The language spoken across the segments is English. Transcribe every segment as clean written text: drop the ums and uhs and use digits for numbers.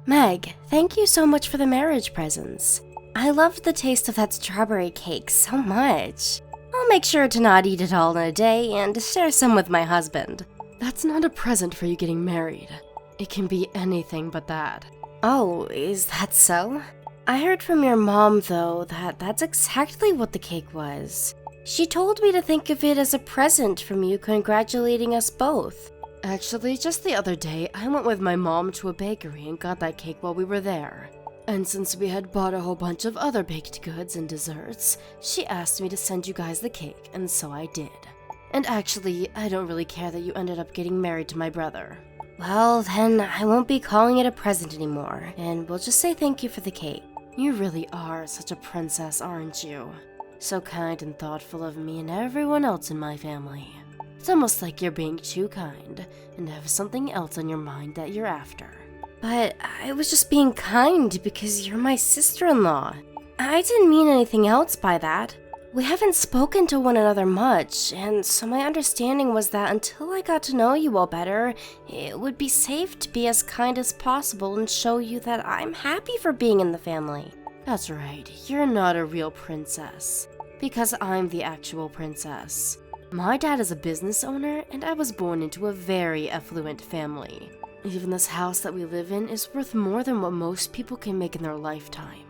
Meg, thank you so much for the marriage presents. I loved the taste of that strawberry cake so much. I'll make sure to not eat it all in a day and share some with my husband. That's not a present for you getting married. It can be anything but that. Oh, is that so? I heard from your mom, though, that that's exactly what the cake was. She told me to think of it as a present from you congratulating us both. Actually, just the other day, I went with my mom to a bakery and got that cake while we were there. And since we had bought a whole bunch of other baked goods and desserts, she asked me to send you guys the cake, and so I did. And actually, I don't really care that you ended up getting married to my brother. Well, then I won't be calling it a present anymore, and we'll just say thank you for the cake. You really are such a princess, aren't you? So kind and thoughtful of me and everyone else in my family. It's almost like you're being too kind and have something else on your mind that you're after. But I was just being kind because you're my sister-in-law. I didn't mean anything else by that. We haven't spoken to one another much, and so my understanding was that until I got to know you all better, it would be safe to be as kind as possible and show you that I'm happy for being in the family. That's right, you're not a real princess, because I'm the actual princess. My dad is a business owner, and I was born into a very affluent family. Even this house that we live in is worth more than what most people can make in their lifetime.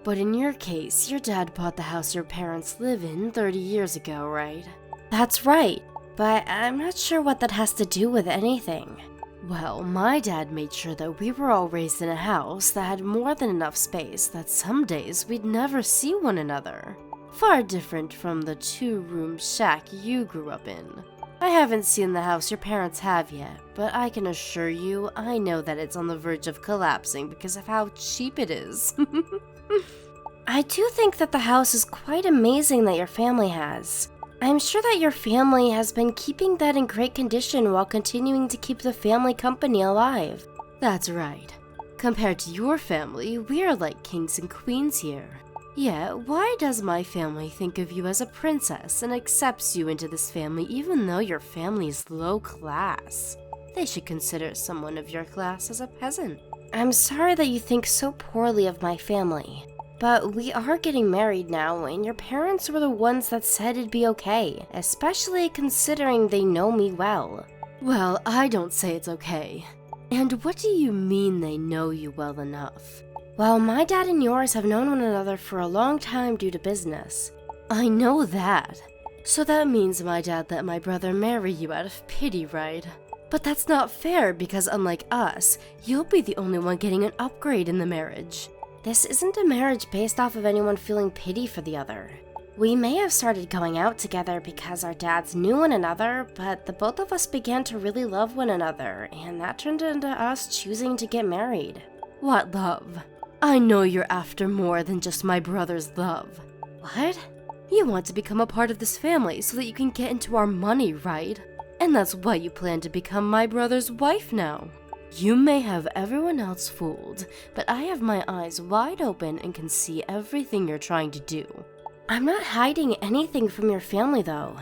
But in your case, your dad bought the house your parents live in 30 years ago, right? That's right, but I'm not sure what that has to do with anything. Well, my dad made sure that we were all raised in a house that had more than enough space that some days we'd never see one another. Far different from the two-room shack you grew up in. I haven't seen the house your parents have yet, but I can assure you I know that it's on the verge of collapsing because of how cheap it is. I do think that the house is quite amazing that your family has. I'm sure that your family has been keeping that in great condition while continuing to keep the family company alive. That's right. Compared to your family, we are like kings and queens here. Yeah, why does my family think of you as a princess and accepts you into this family even though your family is low class? They should consider someone of your class as a peasant. I'm sorry that you think so poorly of my family, but we are getting married now, and your parents were the ones that said it'd be okay, especially considering they know me well. Well, I don't say it's okay. And what do you mean they know you well enough? Well, my dad and yours have known one another for a long time due to business. I know that. So that means my dad let my brother marry you out of pity, right? But that's not fair because unlike us, you'll be the only one getting an upgrade in the marriage. This isn't a marriage based off of anyone feeling pity for the other. We may have started going out together because our dads knew one another, but the both of us began to really love one another, and that turned into us choosing to get married. What love? I know you're after more than just my brother's love. What? You want to become a part of this family so that you can get into our money, right? And that's why you plan to become my brother's wife now. You may have everyone else fooled, but I have my eyes wide open and can see everything you're trying to do. I'm not hiding anything from your family, though.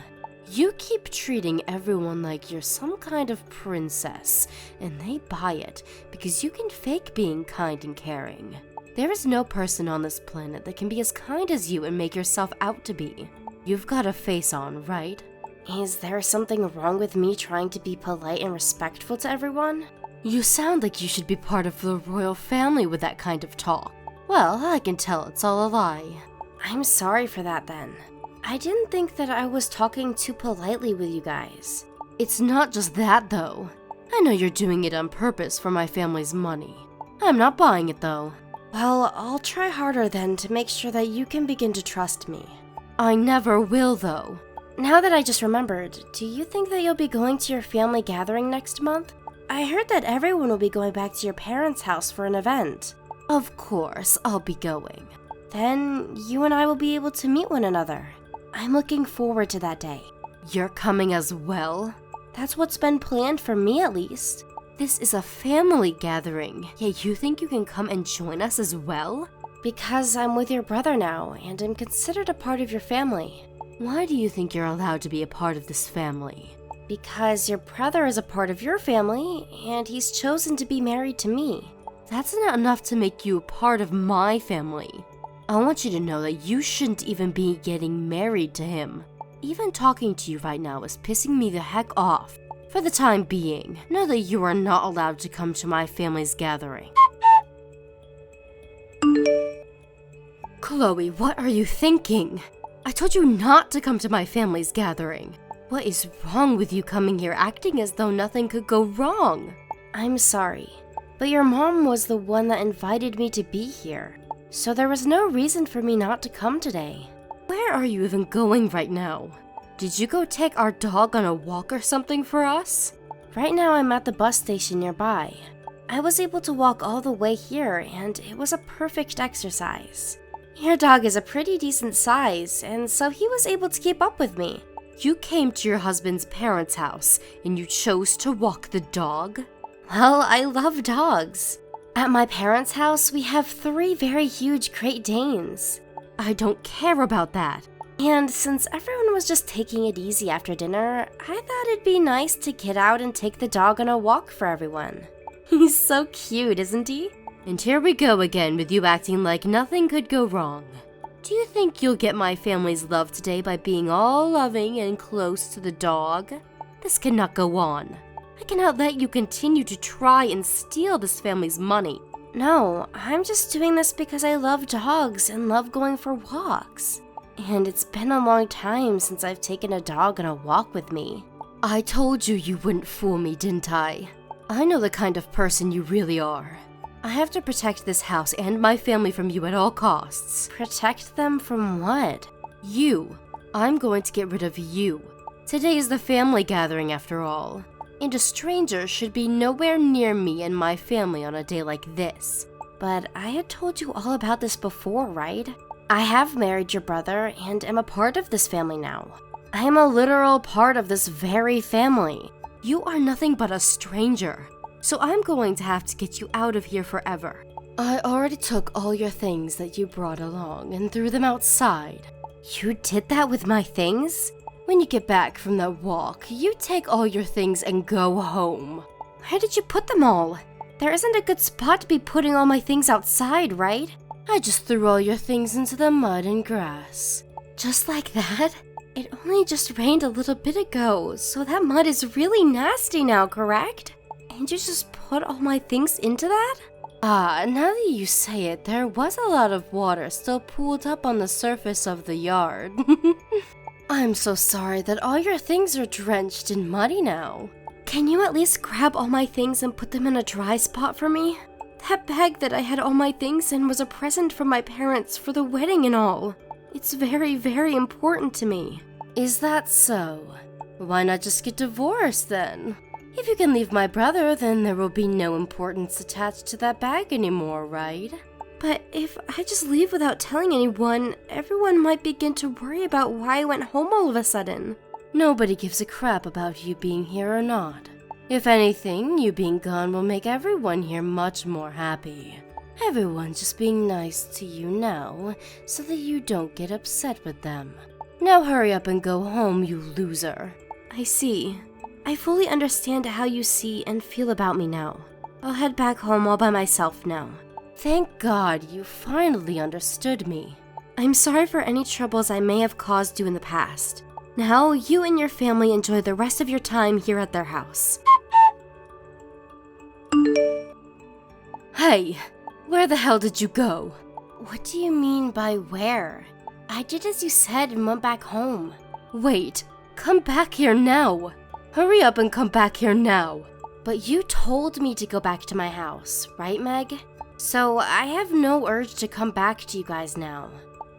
You keep treating everyone like you're some kind of princess, and they buy it because you can fake being kind and caring. There is no person on this planet that can be as kind as you and make yourself out to be. You've got a face on, right? Is there something wrong with me trying to be polite and respectful to everyone? You sound like you should be part of the royal family with that kind of talk. Well, I can tell it's all a lie. I'm sorry for that then. I didn't think that I was talking too politely with you guys. It's not just that, though. I know you're doing it on purpose for my family's money. I'm not buying it, though. Well, I'll try harder then to make sure that you can begin to trust me. I never will, though. Now that I just remembered, do you think that you'll be going to your family gathering next month? I heard that everyone will be going back to your parents' house for an event. Of course, I'll be going. Then you and I will be able to meet one another. I'm looking forward to that day. You're coming as well? That's what's been planned for me, at least. This is a family gathering, yet you think you can come and join us as well? Because I'm with your brother now, and I'm considered a part of your family. Why do you think you're allowed to be a part of this family? Because your brother is a part of your family, and he's chosen to be married to me. That's not enough to make you a part of my family. I want you to know that you shouldn't even be getting married to him. Even talking to you right now is pissing me the heck off. For the time being, know that you are not allowed to come to my family's gathering. Chloe, what are you thinking? I told you not to come to my family's gathering. What is wrong with you coming here acting as though nothing could go wrong? I'm sorry, but your mom was the one that invited me to be here, so there was no reason for me not to come today. Where are you even going right now? Did you go take our dog on a walk or something for us? Right now I'm at the bus station nearby. I was able to walk all the way here, and it was a perfect exercise. Your dog is a pretty decent size, and so he was able to keep up with me. You came to your husband's parents' house, and you chose to walk the dog? Well, I love dogs. At my parents' house, we have 3 very huge Great Danes. I don't care about that. And since everyone was just taking it easy after dinner, I thought it'd be nice to get out and take the dog on a walk for everyone. He's so cute, isn't he? And here we go again with you acting like nothing could go wrong. Do you think you'll get my family's love today by being all loving and close to the dog? This cannot go on. I cannot let you continue to try and steal this family's money. No, I'm just doing this because I love dogs and love going for walks. And it's been a long time since I've taken a dog on a walk with me. I told you you wouldn't fool me, didn't I? I know the kind of person you really are. I have to protect this house and my family from you at all costs. Protect them from what? You. I'm going to get rid of you. Today is the family gathering after all. And a stranger should be nowhere near me and my family on a day like this. But I had told you all about this before, right? I have married your brother and am a part of this family now. I am a literal part of this very family. You are nothing but a stranger. So I'm going to have to get you out of here forever. I already took all your things that you brought along and threw them outside. You did that with my things? When you get back from that walk, you take all your things and go home. Where did you put them all? There isn't a good spot to be putting all my things outside, right? I just threw all your things into the mud and grass. Just like that? It only just rained a little bit ago, so that mud is really nasty now, correct? And you just put all my things into that? Ah, now that you say it, there was a lot of water still pooled up on the surface of the yard. I'm so sorry that all your things are drenched and muddy now. Can you at least grab all my things and put them in a dry spot for me? That bag that I had all my things in was a present from my parents for the wedding and all. It's very, very important to me. Is that so? Why not just get divorced then? If you can leave my brother, then there will be no importance attached to that bag anymore, right? But if I just leave without telling anyone, everyone might begin to worry about why I went home all of a sudden. Nobody gives a crap about you being here or not. If anything, you being gone will make everyone here much more happy. Everyone's just being nice to you now, so that you don't get upset with them. Now hurry up and go home, you loser. I see. I fully understand how you see and feel about me now. I'll head back home all by myself now. Thank God you finally understood me. I'm sorry for any troubles I may have caused you in the past. Now, you and your family enjoy the rest of your time here at their house. Hey, where the hell did you go? What do you mean by where? I did as you said and went back home. Wait, come back here now. Hurry up and come back here now. But you told me to go back to my house, right, Meg? So I have no urge to come back to you guys now.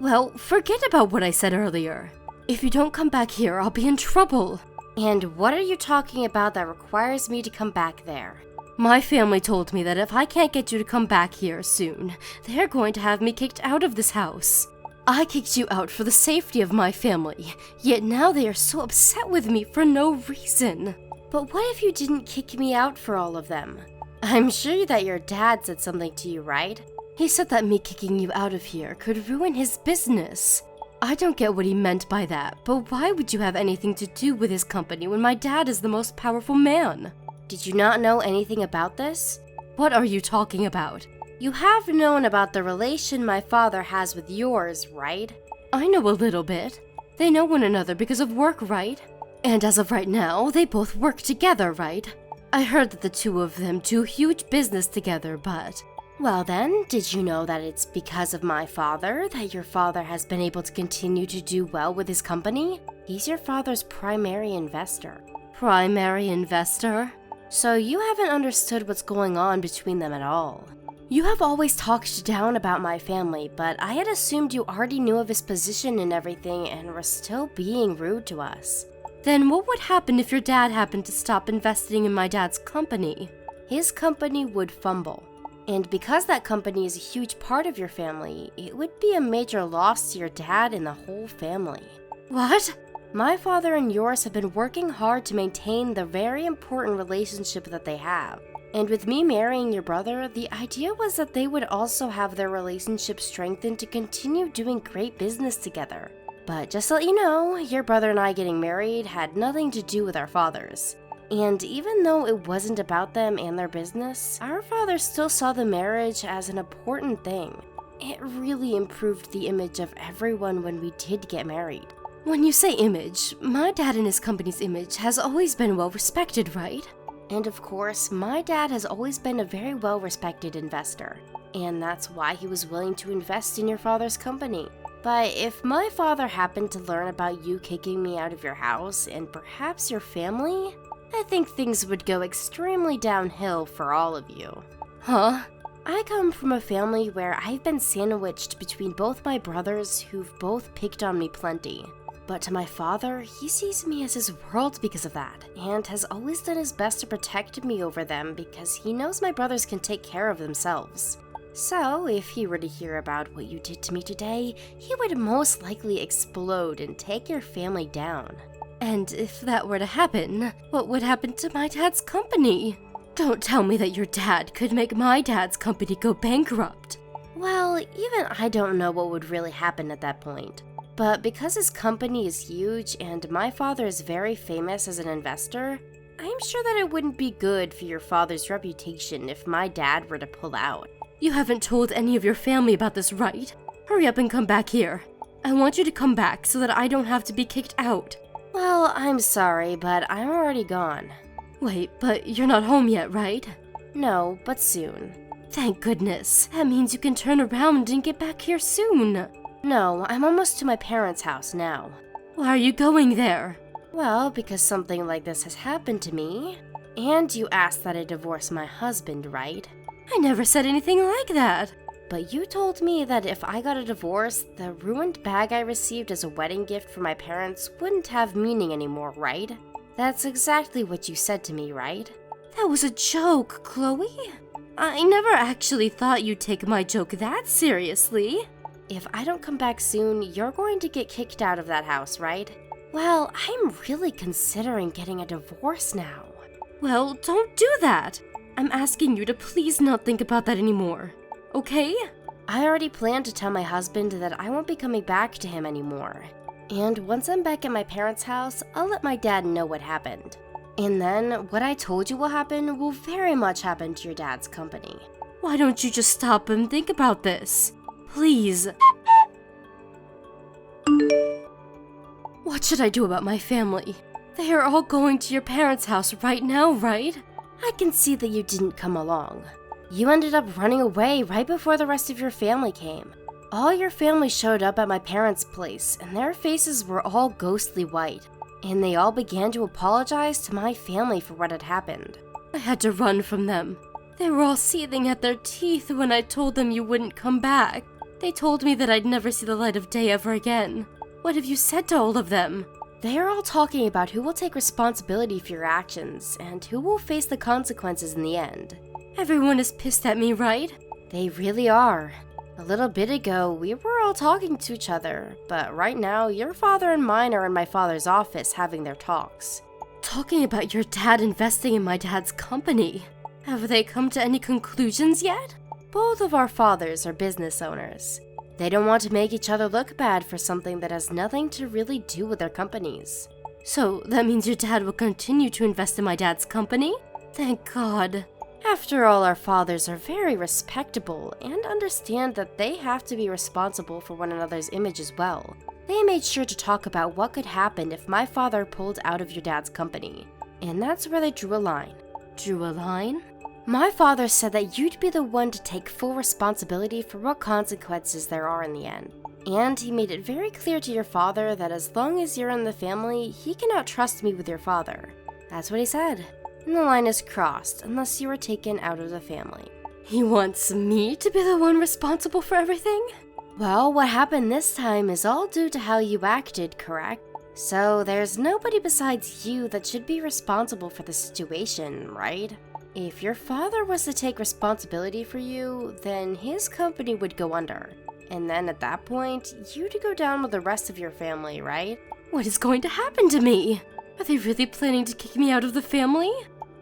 Well, forget about what I said earlier. If you don't come back here, I'll be in trouble. And what are you talking about that requires me to come back there? My family told me that if I can't get you to come back here soon, they're going to have me kicked out of this house. I kicked you out for the safety of my family, yet now they are so upset with me for no reason. But what if you didn't kick me out for all of them? I'm sure that your dad said something to you, right? He said that me kicking you out of here could ruin his business. I don't get what he meant by that, but why would you have anything to do with his company when my dad is the most powerful man? Did you not know anything about this? What are you talking about? You have known about the relation my father has with yours, right? I know a little bit. They know one another because of work, right? And as of right now, they both work together, right? I heard that the two of them do huge business together, but... Well then, did you know that it's because of my father that your father has been able to continue to do well with his company? He's your father's primary investor. Primary investor? So you haven't understood what's going on between them at all. You have always talked down about my family, but I had assumed you already knew of his position and everything and were still being rude to us. Then what would happen if your dad happened to stop investing in my dad's company? His company would fumble. And because that company is a huge part of your family, it would be a major loss to your dad and the whole family. What? My father and yours have been working hard to maintain the very important relationship that they have. And with me marrying your brother, the idea was that they would also have their relationship strengthened to continue doing great business together. But just to let you know, your brother and I getting married had nothing to do with our fathers. And even though it wasn't about them and their business, our father still saw the marriage as an important thing. It really improved the image of everyone when we did get married. When you say image, my dad and his company's image has always been well respected, right? And of course, my dad has always been a very well respected investor. And that's why he was willing to invest in your father's company. But if my father happened to learn about you kicking me out of your house and perhaps your family, I think things would go extremely downhill for all of you. Huh? I come from a family where I've been sandwiched between both my brothers who've both picked on me plenty. But to my father, he sees me as his world because of that, and has always done his best to protect me over them because he knows my brothers can take care of themselves. So, if he were to hear about what you did to me today, he would most likely explode and take your family down. And if that were to happen, what would happen to my dad's company? Don't tell me that your dad could make my dad's company go bankrupt. Well, even I don't know what would really happen at that point. But because his company is huge and my father is very famous as an investor, I'm sure that it wouldn't be good for your father's reputation if my dad were to pull out. You haven't told any of your family about this, right? Hurry up and come back here. I want you to come back so that I don't have to be kicked out. Well, I'm sorry, but I'm already gone. Wait, but you're not home yet, right? No, but soon. Thank goodness. That means you can turn around and get back here soon. No, I'm almost to my parents' house now. Why are you going there? Well, because something like this has happened to me. And you asked that I divorce my husband, right? I never said anything like that. But you told me that if I got a divorce, the ruined bag I received as a wedding gift from my parents wouldn't have meaning anymore, right? That's exactly what you said to me, right? That was a joke, Chloe. I never actually thought you'd take my joke that seriously. If I don't come back soon, you're going to get kicked out of that house, right? Well, I'm really considering getting a divorce now. Well, don't do that. I'm asking you to please not think about that anymore. Okay? I already planned to tell my husband that I won't be coming back to him anymore. And once I'm back at my parents' house, I'll let my dad know what happened. And then, what I told you will happen will very much happen to your dad's company. Why don't you just stop and think about this? Please. What should I do about my family? They are all going to your parents' house right now, right? I can see that you didn't come along. You ended up running away right before the rest of your family came. All your family showed up at my parents' place, and their faces were all ghostly white. And they all began to apologize to my family for what had happened. I had to run from them. They were all seething at their teeth when I told them you wouldn't come back. They told me that I'd never see the light of day ever again. What have you said to all of them? They are all talking about who will take responsibility for your actions, and who will face the consequences in the end. Everyone is pissed at me, right? They really are. A little bit ago, we were all talking to each other, but right now, your father and mine are in my father's office having their talks. Talking about your dad investing in my dad's company. Have they come to any conclusions yet? Both of our fathers are business owners. They don't want to make each other look bad for something that has nothing to really do with their companies. So that means your dad will continue to invest in my dad's company? Thank God. After all, our fathers are very respectable and understand that they have to be responsible for one another's image as well. They made sure to talk about what could happen if my father pulled out of your dad's company. And that's where they drew a line. Drew a line? My father said that you'd be the one to take full responsibility for what consequences there are in the end. And he made it very clear to your father that as long as you're in the family, he cannot trust me with your father. That's what he said. And the line is crossed unless you are taken out of the family. He wants me to be the one responsible for everything? Well, what happened this time is all due to how you acted, correct? So there's nobody besides you that should be responsible for the situation, right? If your father was to take responsibility for you, then his company would go under. And then at that point, you'd go down with the rest of your family, right? What is going to happen to me? Are they really planning to kick me out of the family?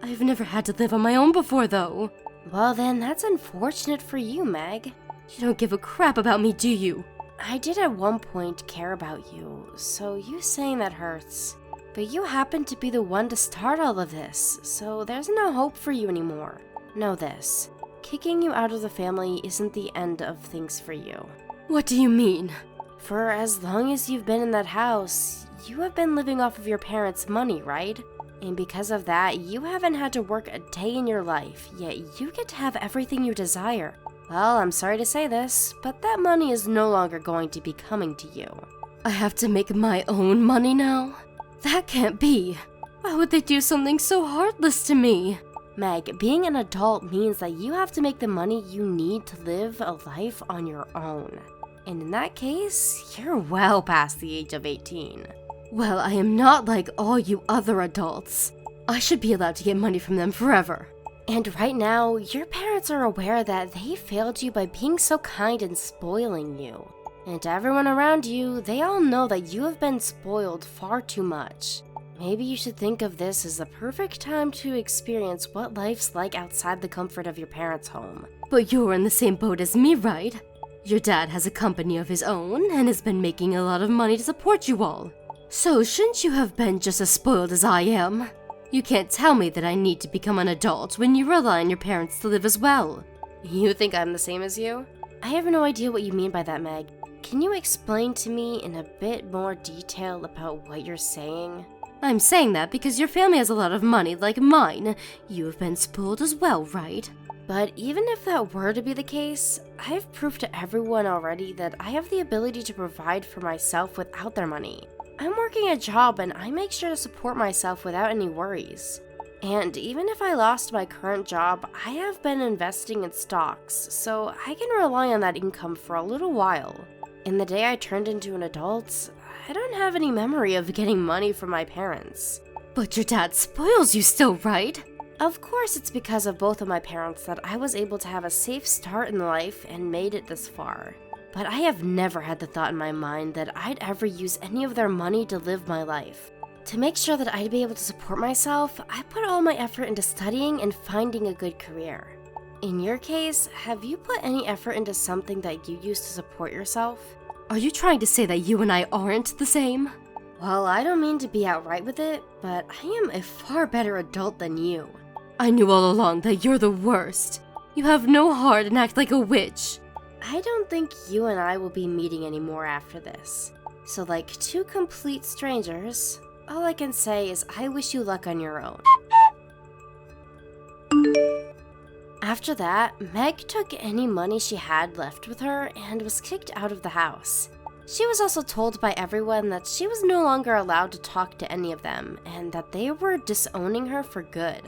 I've never had to live on my own before, though. Well then, that's unfortunate for you, Meg. You don't give a crap about me, do you? I did at one point care about you, so you saying that hurts. But you happen to be the one to start all of this, so there's no hope for you anymore. Know this. Kicking you out of the family isn't the end of things for you. What do you mean? For as long as you've been in that house, you have been living off of your parents' money, right? And because of that, you haven't had to work a day in your life, yet you get to have everything you desire. Well, I'm sorry to say this, but that money is no longer going to be coming to you. I have to make my own money now? That can't be. Why would they do something so heartless to me? Meg, being an adult means that you have to make the money you need to live a life on your own. And in that case, you're well past the age of 18. Well, I am not like all you other adults. I should be allowed to get money from them forever. And right now, your parents are aware that they failed you by being so kind and spoiling you. And to everyone around you, they all know that you have been spoiled far too much. Maybe you should think of this as the perfect time to experience what life's like outside the comfort of your parents' home. But you're in the same boat as me, right? Your dad has a company of his own and has been making a lot of money to support you all. So shouldn't you have been just as spoiled as I am? You can't tell me that I need to become an adult when you rely on your parents to live as well. You think I'm the same as you? I have no idea what you mean by that, Meg. Can you explain to me in a bit more detail about what you're saying? I'm saying that because your family has a lot of money like mine. You have been spoiled as well, right? But even if that were to be the case, I've proved to everyone already that I have the ability to provide for myself without their money. I'm working a job and I make sure to support myself without any worries. And even if I lost my current job, I have been investing in stocks, so I can rely on that income for a little while. In the day I turned into an adult, I don't have any memory of getting money from my parents. But your dad spoils you still, right? Of course it's because of both of my parents that I was able to have a safe start in life and made it this far. But I have never had the thought in my mind that I'd ever use any of their money to live my life. To make sure that I'd be able to support myself, I put all my effort into studying and finding a good career. In your case, have you put any effort into something that you use to support yourself? Are you trying to say that you and I aren't the same? Well, I don't mean to be outright with it, but I am a far better adult than you. I knew all along that you're the worst. You have no heart and act like a witch. I don't think you and I will be meeting anymore after this. So like two complete strangers, all I can say is I wish you luck on your own. After that, Meg took any money she had left with her and was kicked out of the house. She was also told by everyone that she was no longer allowed to talk to any of them and that they were disowning her for good.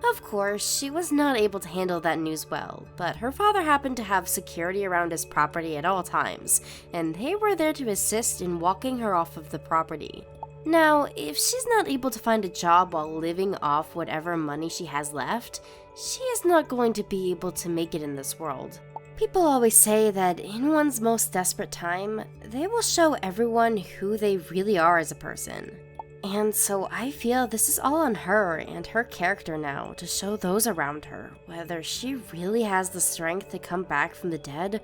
Of course, she was not able to handle that news well, but her father happened to have security around his property at all times, and they were there to assist in walking her off of the property. Now, if she's not able to find a job while living off whatever money she has left, she is not going to be able to make it in this world. People always say that in one's most desperate time, they will show everyone who they really are as a person. And so I feel this is all on her and her character now to show those around her whether she really has the strength to come back from the dead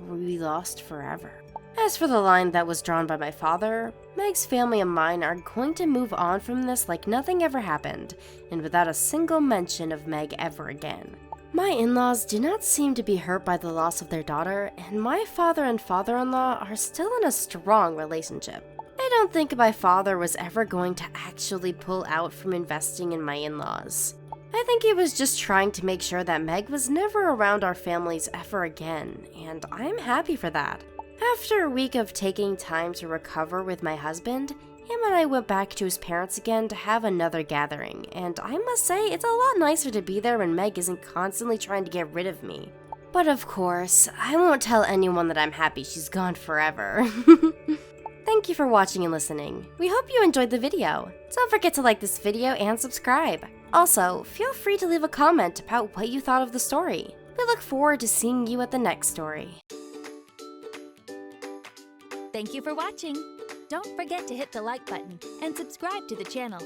or be lost forever. As for the line that was drawn by my father, Meg's family and mine are going to move on from this like nothing ever happened and without a single mention of Meg ever again. My in-laws do not seem to be hurt by the loss of their daughter, and my father and father-in-law are still in a strong relationship. I don't think my father was ever going to actually pull out from investing in my in-laws. I think he was just trying to make sure that Meg was never around our families ever again, and I'm happy for that. After a week of taking time to recover with my husband, him and I went back to his parents again to have another gathering, and I must say it's a lot nicer to be there when Meg isn't constantly trying to get rid of me. But of course, I won't tell anyone that I'm happy she's gone forever. Thank you for watching and listening. We hope you enjoyed the video. Don't forget to like this video and subscribe. Also, feel free to leave a comment about what you thought of the story. We look forward to seeing you at the next story. Thank you for watching. Don't forget to hit the like button and subscribe to the channel.